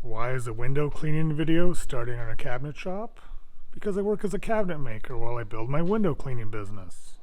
Why is a window cleaning video starting in a cabinet shop? Because I work as a cabinet maker while I build my window cleaning business.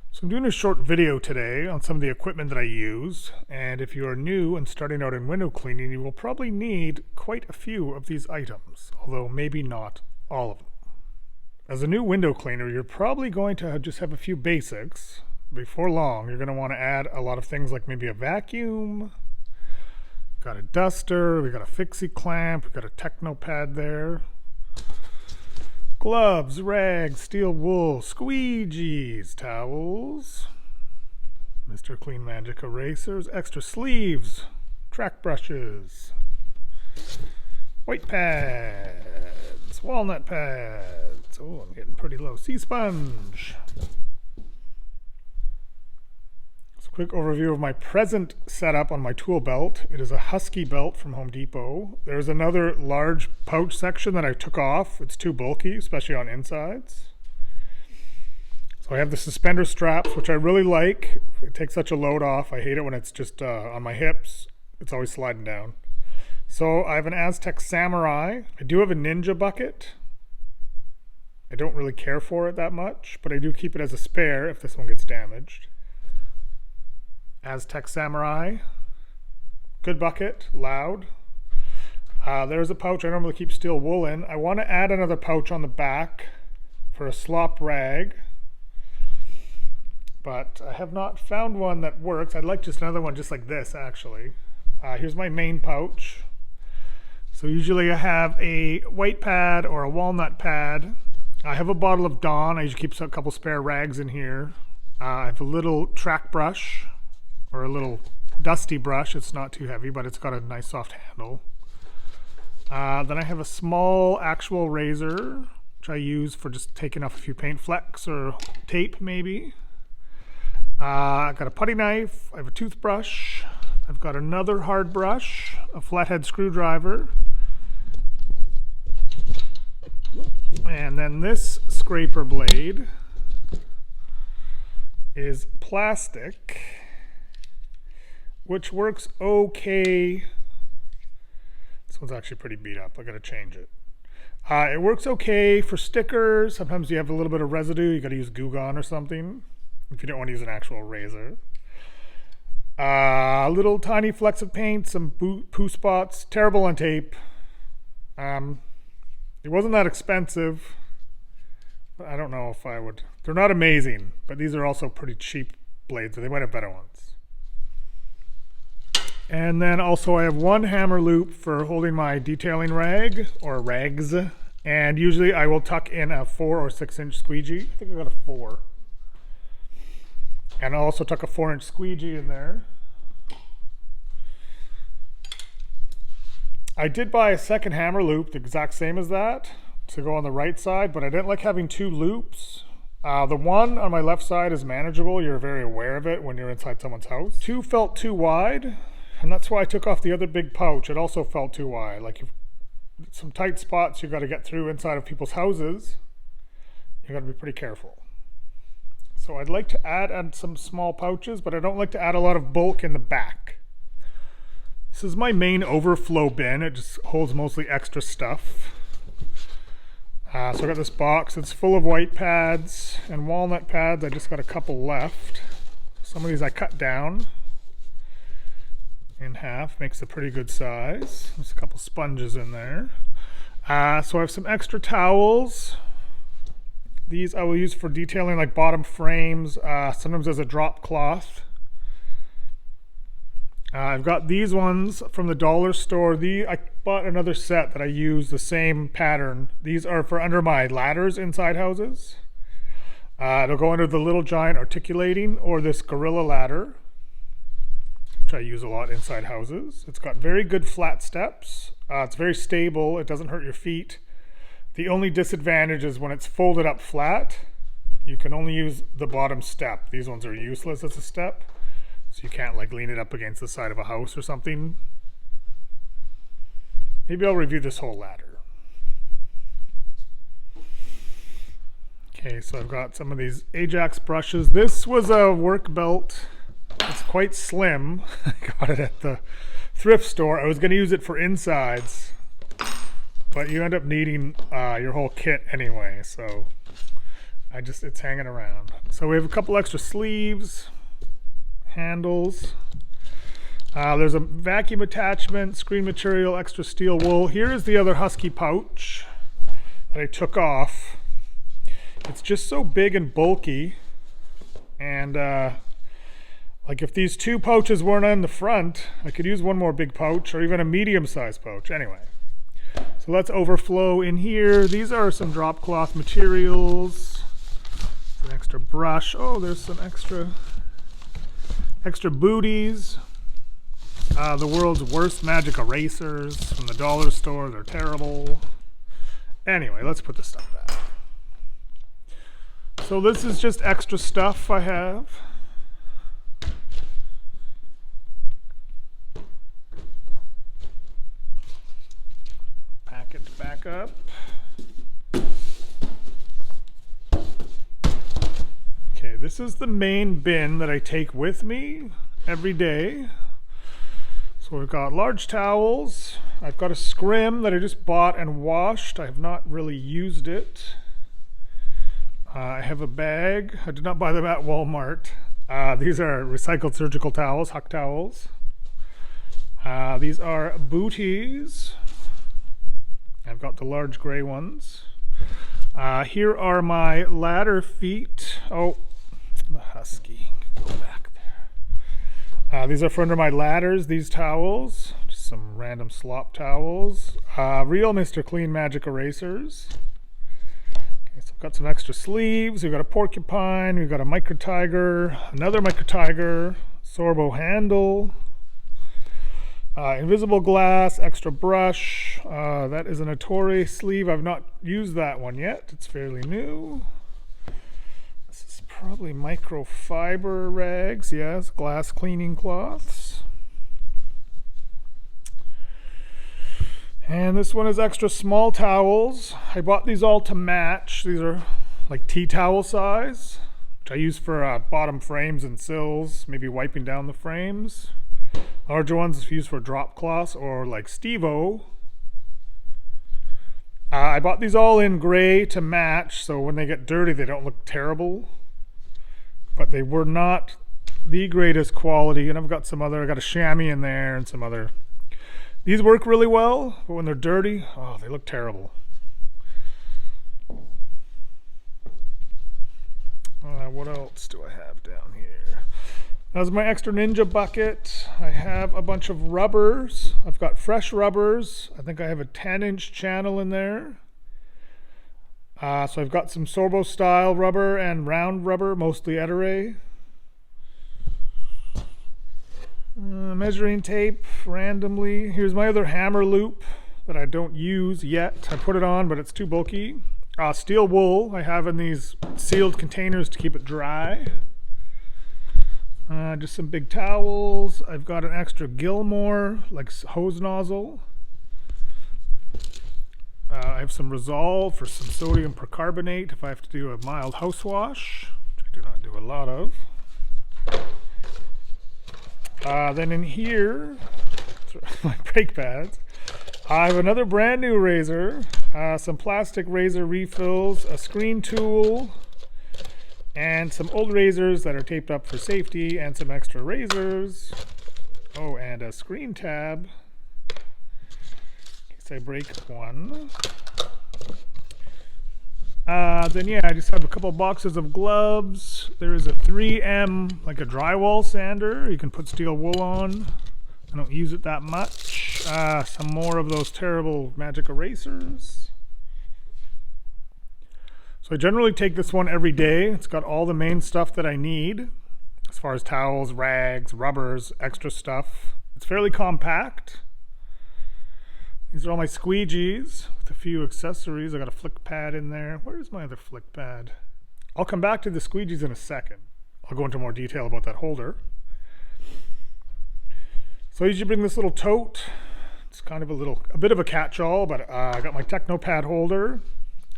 So I'm doing a short video today on some of the equipment that I use, and if you are new and starting out in window cleaning, you will probably need quite a few of these items, although maybe not all of them. As a new window cleaner, you're probably going to just have a few basics. Before long, you're going to want to add a lot of things like maybe a vacuum, got a duster, we got a fixie clamp, we got a techno pad there, gloves, rags, steel wool, squeegees, towels, Mr. Clean Magic erasers, extra sleeves, track brushes, white pads, walnut pads, oh, I'm getting pretty low, sea sponge. Quick overview of my present setup on my tool belt. It is a Husky belt from Home Depot. There's another large pouch section that I took off. It's too bulky, especially on insides. So I have the suspender straps, which I really like. It takes such a load off. I hate it when it's just on my hips. It's always sliding down. So I have an Aztec Samurai. I do have a Ninja bucket. I don't really care for it that much, but I do keep it as a spare if this one gets damaged. Aztec Samurai, good bucket, loud. There's a pouch I normally keep steel wool in. I want to add another pouch on the back for a slop rag, but I have not found one that works. I'd like just another one just like this actually. Here's my main pouch. So usually I have a white pad or a walnut pad. I have a bottle of Dawn. I usually keep a couple spare rags in here. I have a little track brush, or a little dusty brush. It's not too heavy, but it's got a nice soft handle. Then I have a small actual razor, which I use for just taking off a few paint flecks or tape maybe. I've got a putty knife, I have a toothbrush, I've got another hard brush, a flathead screwdriver, and then this scraper blade is plastic, which works okay. This one's actually pretty beat up. I gotta change it. It works okay for stickers. Sometimes you have a little bit of residue. You gotta use Goo Gone or something if you don't want to use an actual razor. A little tiny flecks of paint, some poo spots. Terrible on tape. It wasn't that expensive. But I don't know if I would. They're not amazing, but these are also pretty cheap blades. They might have better ones. And then also I have one hammer loop for holding my detailing rag, or rags. And usually I will tuck in a 4 or 6 inch squeegee. I think I got a 4. And I'll also tuck a 4 inch squeegee in there. I did buy a second hammer loop, the exact same as that, to go on the right side, but I didn't like having 2 loops. The one on my left side is manageable. You're very aware of it when you're inside someone's house. 2 felt too wide. And that's why I took off the other big pouch. It also felt too wide. Like some tight spots you got to get through inside of people's houses. You got to be pretty careful. So I'd like to add some small pouches, but I don't like to add a lot of bulk in the back. This is my main overflow bin. It just holds mostly extra stuff. So I got this box. It's full of white pads and walnut pads. I just got a couple left. Some of these I cut down in half, makes a pretty good size. There's a couple sponges in there. So I have some extra towels. These I will use for detailing like bottom frames, sometimes as a drop cloth. I've got these ones from the dollar store. I bought another set that I use the same pattern. These are for under my ladders inside houses. It'll go under the Little Giant articulating or this Gorilla ladder, I use a lot inside houses. It's got very good flat steps. It's very stable. It doesn't hurt your feet. The only disadvantage is when it's folded up flat, you can only use the bottom step. These ones are useless as a step, so you can't like lean it up against the side of a house or something. Maybe I'll review this whole ladder. Okay, so I've got some of these Ajax brushes. This was a work belt It's quite slim. I got it at the thrift store. I was going to use it for insides, but you end up needing your whole kit anyway, so it's hanging around. So we have a couple extra sleeves, handles. There's a vacuum attachment, screen material, extra steel wool. Here is the other Husky pouch that I took off. It's just so big and bulky, and like if these two pouches weren't on the front, I could use one more big pouch or even a medium-sized pouch. Anyway, so let's overflow in here. These are some drop cloth materials. An extra brush. Oh, there's some extra booties. The world's worst magic erasers from the dollar store. They're terrible. Anyway, let's put this stuff back. So this is just extra stuff I have. Pack it back up. Okay, this is the main bin that I take with me every day. So we've got large towels. I've got a scrim that I just bought and washed. I have not really used it. I have a bag. I did not buy them at Walmart. These are recycled surgical towels, Huck towels. These are booties. I've got the large gray ones. Here are my ladder feet. Oh, the Husky. Go back there. These are for under my ladders, these towels. Just some random slop towels. Real Mr. Clean Magic erasers. Okay, so I've got some extra sleeves. We've got a porcupine. We've got a micro tiger. Another micro tiger. Sorbo handle. Invisible glass, extra brush. That is an Ettore sleeve. I've not used that one yet. It's fairly new. This is probably microfiber rags. Yes, glass cleaning cloths. And this one is extra small towels. I bought these all to match. These are like tea towel size, which I use for bottom frames and sills, maybe wiping down the frames. Larger ones used for drop cloths or like Steve-O. I bought these all in gray to match, so when they get dirty they don't look terrible. But they were not the greatest quality, and I've got some other, I got a chamois in there and some other. These work really well, but when they're dirty, oh, they look terrible. What else do I have down here? That's my extra Ninja bucket. I have a bunch of rubbers. I've got fresh rubbers. I think I have a 10-inch channel in there. So I've got some Sorbo style rubber and round rubber, mostly Ettore. Measuring tape randomly. Here's my other hammer loop that I don't use yet. I put it on, but it's too bulky. Steel wool I have in these sealed containers to keep it dry. Just some big towels. I've got an extra Gilmore, like hose nozzle. I have some Resolve for some sodium percarbonate if I have to do a mild house wash, which I do not do a lot of. Then in here, my brake pads, I have another brand new razor, some plastic razor refills, a screen tool, and some old razors that are taped up for safety, and some extra razors. Oh, and a screen tab in case I break one. Then yeah, I just have a couple boxes of gloves. There is a 3M, like a drywall sander. You can put steel wool on. I don't use it that much. Some more of those terrible magic erasers. So I generally take this one every day. It's got all the main stuff that I need as far as towels, rags, rubbers, extra stuff. It's fairly compact. These are all my squeegees with a few accessories. I got a flick pad in there. Where's my other flick pad? I'll come back to the squeegees in a second. I'll go into more detail about that holder. So I usually bring this little tote. It's kind of a bit of a catch-all, but I got my Technopad holder.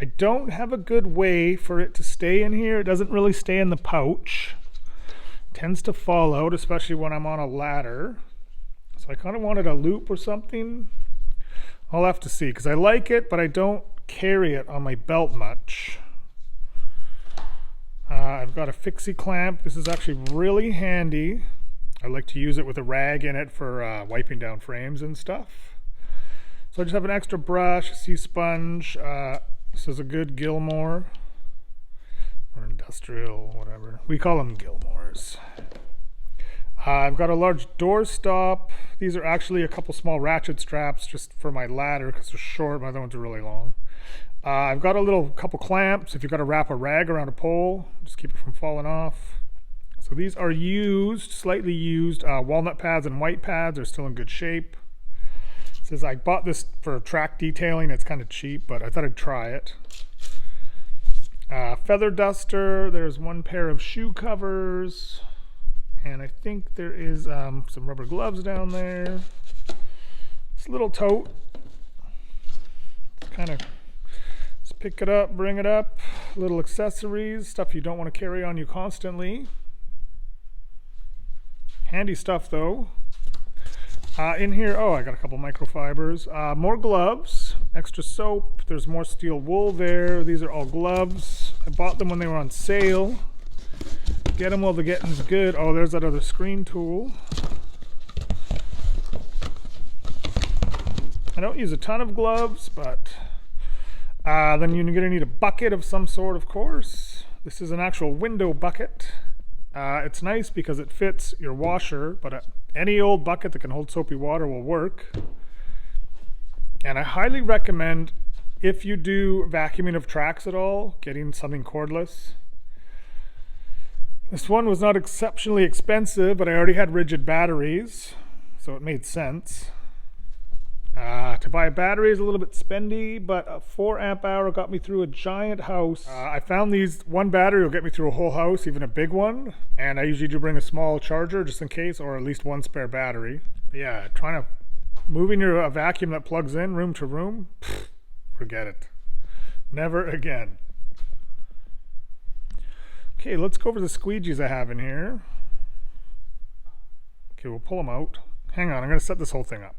I don't have a good way for it to stay in here. It doesn't really stay in the pouch. It tends to fall out, especially when I'm on a ladder. So I kind of wanted a loop or something. I'll have to see, because I like it, but I don't carry it on my belt much. I've got a fixie clamp. This is actually really handy. I like to use it with a rag in it for wiping down frames and stuff. So I just have an extra brush, a sea sponge. This is a good Gilmore or industrial, whatever. We call them Gilmores. I've got a large door stop. These are actually a couple small ratchet straps just for my ladder because they're short. My other ones are really long. I've got a couple clamps. If you've got to wrap a rag around a pole, just keep it from falling off. So these are used, slightly used. Walnut pads and white pads are still in good shape. It says I bought this for track detailing. It's kind of cheap, but I thought I'd try it. Feather duster. There's one pair of shoe covers. And I think there is some rubber gloves down there. This little tote. Kind of just pick it up, bring it up. Little accessories, stuff you don't want to carry on you constantly. Handy stuff though. In here, I got a couple microfibers. More gloves, extra soap. There's more steel wool there. These are all gloves. I bought them when they were on sale. Get them while the getting's good. Oh, there's that other screen tool. I don't use a ton of gloves, but then you're going to need a bucket of some sort, of course. This is an actual window bucket. It's nice because it fits your washer, but any old bucket that can hold soapy water will work. And I highly recommend, if you do vacuuming of tracks at all, getting something cordless. This one was not exceptionally expensive, but I already had rigid batteries, so it made sense. To buy a battery is a little bit spendy, but a 4 amp hour got me through a giant house. I found one battery will get me through a whole house, even a big one, and I usually do bring a small charger just in case, or at least one spare battery. But yeah, moving a vacuum that plugs in room to room, forget it. Never again. Okay, let's go over the squeegees I have in here. Okay, we'll pull them out. Hang on, I'm going to set this whole thing up.